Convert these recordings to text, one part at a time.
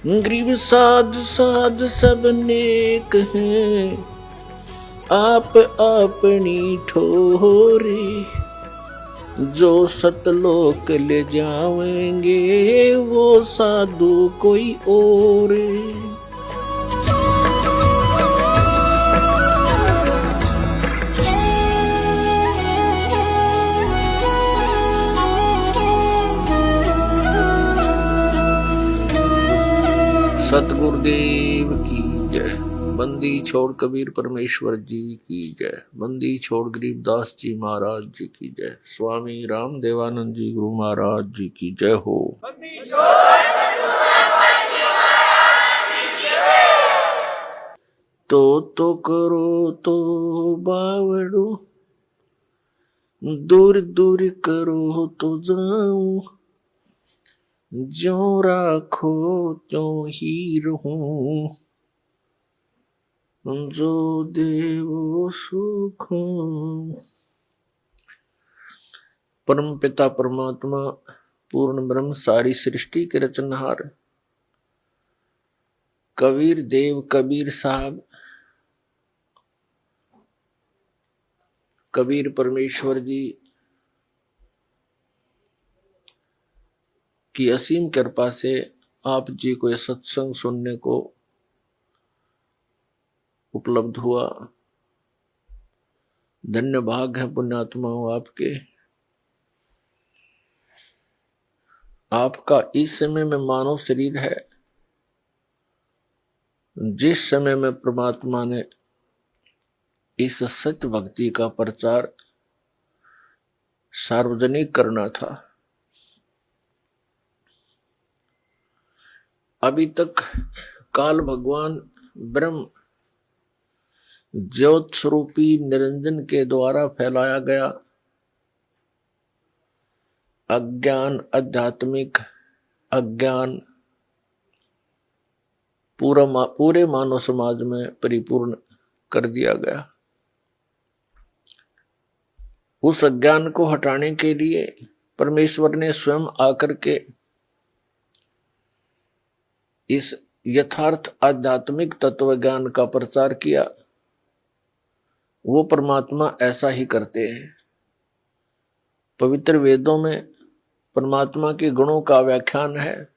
गरीब साध साध सब नेक हैं, आप अपनी ठोरी। जो सतलोक ले जावेंगे वो साधु कोई और। सतगुरुदेव की जय। बंदी छोड़ कबीर परमेश्वर जी की जय। बंदी छोड़ गरीबदास जी महाराज जी की जय। स्वामी राम देवानंद जी गुरु महाराज जी की जय हो। तो करो तो बावड़ो, दूर दूर करो तो जाऊं। जो राखो त्यों ही रहूं, जो देवो सुख। परम पिता परमात्मा पूर्ण ब्रह्म सारी सृष्टि के रचनहार कबीर देव कबीर साहब कबीर परमेश्वर जी की असीम कृपा से आप जी को यह सत्संग सुनने को उपलब्ध हुआ। धन्य भाग है पुण्यात्माओं आपके। आपका इस समय में मानव शरीर है, जिस समय में परमात्मा ने इस सत्य भक्ति का प्रचार सार्वजनिक करना था, अभी तक काल भगवान ब्रह्म ज्योत स्वरूपी निरंजन के द्वारा फैलाया गया अज्ञान, आध्यात्मिक अज्ञान पूरे मानव समाज में परिपूर्ण कर दिया गया। उस अज्ञान को हटाने के लिए परमेश्वर ने स्वयं आकर के इस यथार्थ आध्यात्मिक तत्व ज्ञान का प्रचार किया। वो परमात्मा ऐसा ही करते हैं। पवित्र वेदों में परमात्मा के गुणों का व्याख्यान है।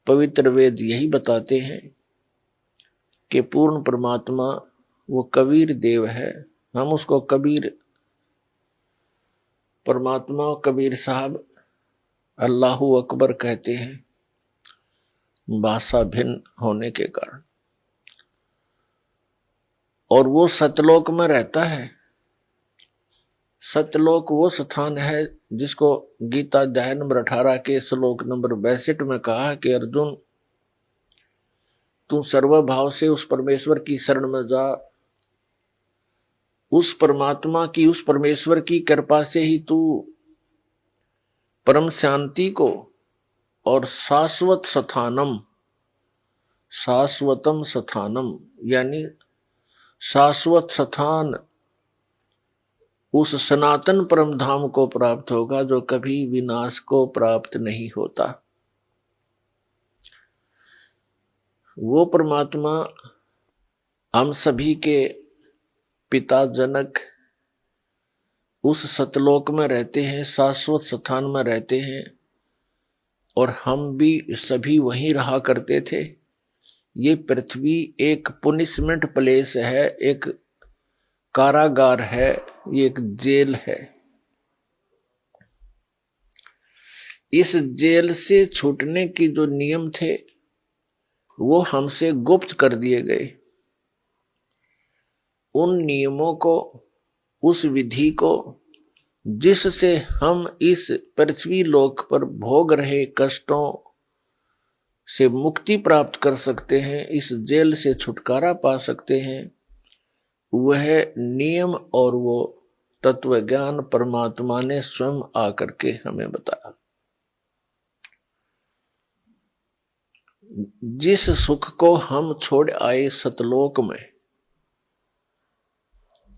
पवित्र वेद यही बताते हैं कि पूर्ण परमात्मा वो कबीर देव है। हम उसको कबीर परमात्मा कबीर साहब अल्लाहु अकबर कहते हैं, भाषा भिन्न होने के कारण। और वो सतलोक में रहता है। सतलोक वो स्थान है जिसको गीता अध्याय नंबर 18 के श्लोक नंबर 62 में कहा कि अर्जुन, तू सर्वभाव से उस परमेश्वर की शरण में जा। उस परमात्मा की, उस परमेश्वर की कृपा से ही तू परम शांति को और शाश्वत स्थानम, शाश्वतम स्थानम यानी शाश्वत स्थान, उस सनातन परम धाम को प्राप्त होगा जो कभी विनाश को प्राप्त नहीं होता। वो परमात्मा हम सभी के पिता जनक उस सतलोक में रहते हैं, शाश्वत स्थान में रहते हैं, और हम भी सभी वहीं रहा करते थे। ये पृथ्वी एक पनिशमेंट प्लेस है, एक कारागार है, ये एक जेल है। इस जेल से छूटने की जो नियम थे वो हमसे गुप्त कर दिए गए। उन नियमों को, उस विधि को जिससे हम इस पृथ्वी लोक पर भोग रहे कष्टों से मुक्ति प्राप्त कर सकते हैं, इस जेल से छुटकारा पा सकते हैं, वह नियम और वो तत्व ज्ञान परमात्मा ने स्वयं आकर के हमें बताया। जिस सुख को हम छोड़ आए सतलोक में,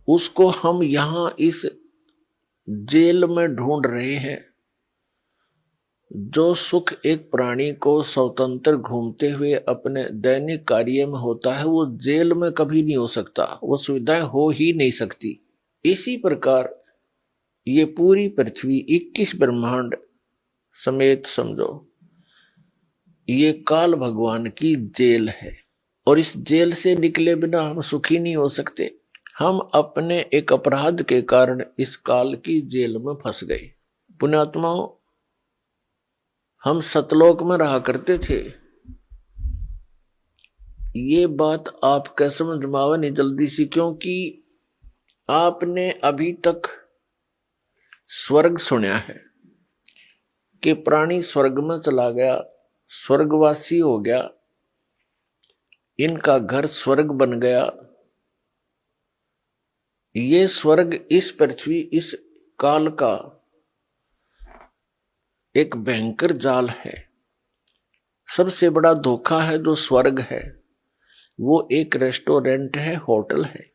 उसको हम यहां इस जेल में ढूंढ रहे हैं। जो सुख एक प्राणी को स्वतंत्र घूमते हुए अपने दैनिक कार्य में होता है, वो जेल में कभी नहीं हो सकता, वो सुविधाएं हो ही नहीं सकती। इसी प्रकार ये पूरी पृथ्वी 21 ब्रह्मांड समेत समझो ये काल भगवान की जेल है, और इस जेल से निकले बिना हम सुखी नहीं हो सकते। हम अपने एक अपराध के कारण इस काल की जेल में फंस गए। पुण्यात्माओं, हम सतलोक में रहा करते थे, ये बात आप कैसे समझ में आवे नहीं जल्दी सी, क्योंकि आपने अभी तक स्वर्ग सुना है कि प्राणी स्वर्ग में चला गया, स्वर्गवासी हो गया, इनका घर स्वर्ग बन गया। ये स्वर्ग इस पृथ्वी, इस काल का एक भयंकर जाल है। सबसे बड़ा धोखा है जो स्वर्ग है, वो एक रेस्टोरेंट है, होटल है।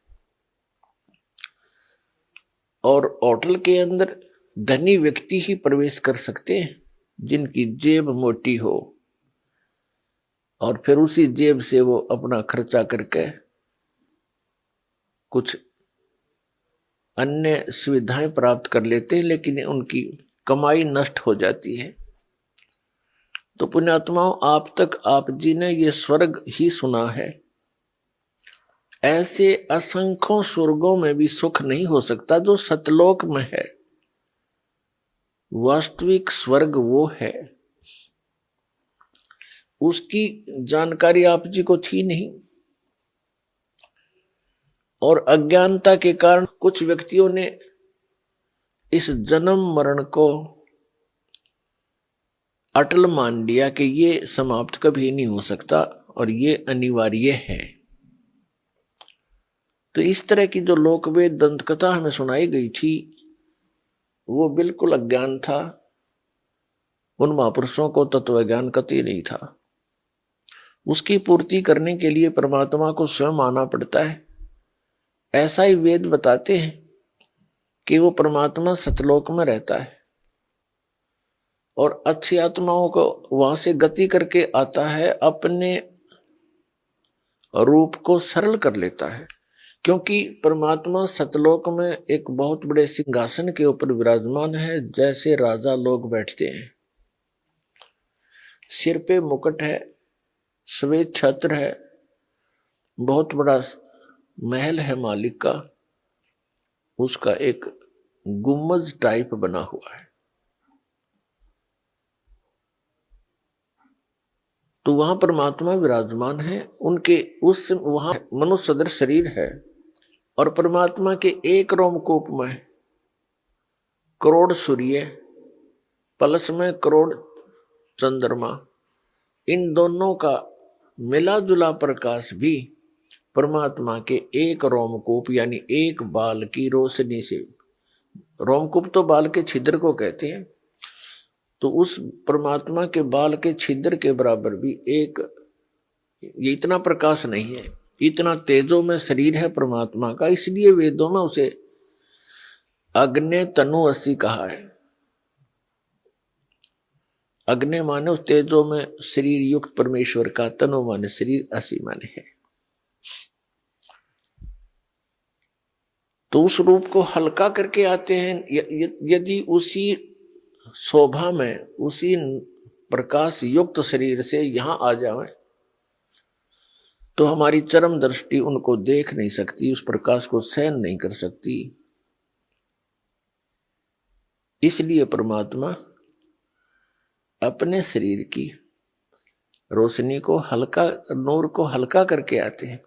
और होटल के अंदर धनी व्यक्ति ही प्रवेश कर सकते हैं जिनकी जेब मोटी हो, और फिर उसी जेब से वो अपना खर्चा करके कुछ अन्य सुविधाएं प्राप्त कर लेते हैं, लेकिन उनकी कमाई नष्ट हो जाती है। तो पुण्यात्माओं, आप तक आप जी ने ये स्वर्ग ही सुना है। ऐसे असंख्यों स्वर्गों में भी सुख नहीं हो सकता जो सतलोक में है। वास्तविक स्वर्ग वो है, उसकी जानकारी आप जी को थी नहीं, और अज्ञानता के कारण कुछ व्यक्तियों ने इस जन्म मरण को अटल मान लिया कि ये समाप्त कभी नहीं हो सकता और ये अनिवार्य है। तो इस तरह की जो लोकवेद दंत कथा हमें सुनाई गई थी, वो बिल्कुल अज्ञान था। उन महापुरुषों को तत्व ज्ञान कतई नहीं था। उसकी पूर्ति करने के लिए परमात्मा को स्वयं आना पड़ता है। ऐसा ही वेद बताते हैं कि वो परमात्मा सतलोक में रहता है और अच्छी आत्माओं को वहां से गति करके आता है, अपने रूप को सरल कर लेता है। क्योंकि परमात्मा सतलोक में एक बहुत बड़े सिंहासन के ऊपर विराजमान है, जैसे राजा लोग बैठते हैं। सिर पे मुकुट है, श्वेत छत्र है, बहुत बड़ा महल है मालिक का, उसका एक गुम्बज टाइप बना हुआ है। तो वहां परमात्मा विराजमान है। उनके उस वहां मनुष्य सदृश शरीर है, और परमात्मा के एक रोमकूप में करोड़ सूर्य, पलस में करोड़ चंद्रमा, इन दोनों का मिला जुला प्रकाश भी परमात्मा के एक रोमकूप यानी एक बाल की रोशनी से, रोमकूप तो बाल के छिद्र को कहते हैं, तो उस परमात्मा के बाल के छिद्र के बराबर भी एक, ये इतना प्रकाश नहीं है, इतना तेजो में शरीर है परमात्मा का। इसलिए वेदों में उसे अग्नि तनु असी कहा है। अग्नि माने उस तेजो में शरीर युक्त परमेश्वर का, तनु माने शरीर, असी माने है। तो उस रूप को हल्का करके आते हैं। यदि उसी शोभा में, उसी प्रकाश युक्त शरीर से यहां आ जाए तो हमारी चरम दृष्टि उनको देख नहीं सकती, उस प्रकाश को सहन नहीं कर सकती। इसलिए परमात्मा अपने शरीर की रोशनी को हल्का, नूर को हल्का करके आते हैं।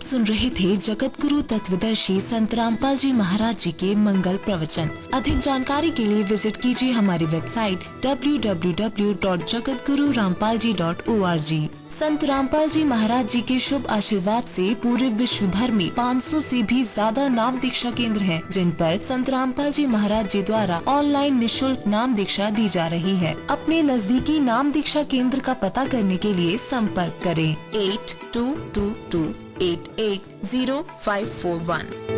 सुन रहे थे जगत गुरु तत्वदर्शी संत रामपाल जी महाराज जी के मंगल प्रवचन। अधिक जानकारी के लिए विजिट कीजिए हमारी वेबसाइट www.jagatgururampalji.org। संत रामपाल जी महाराज जी के शुभ आशीर्वाद से पूरे विश्व भर में 500 से भी ज्यादा नाम दीक्षा केंद्र हैं, जिन पर संत रामपाल जी महाराज जी द्वारा ऑनलाइन निशुल्क नाम दीक्षा दी जा रही है। अपने नजदीकी नाम दीक्षा केंद्र का पता करने के लिए संपर्क करें 8222880541।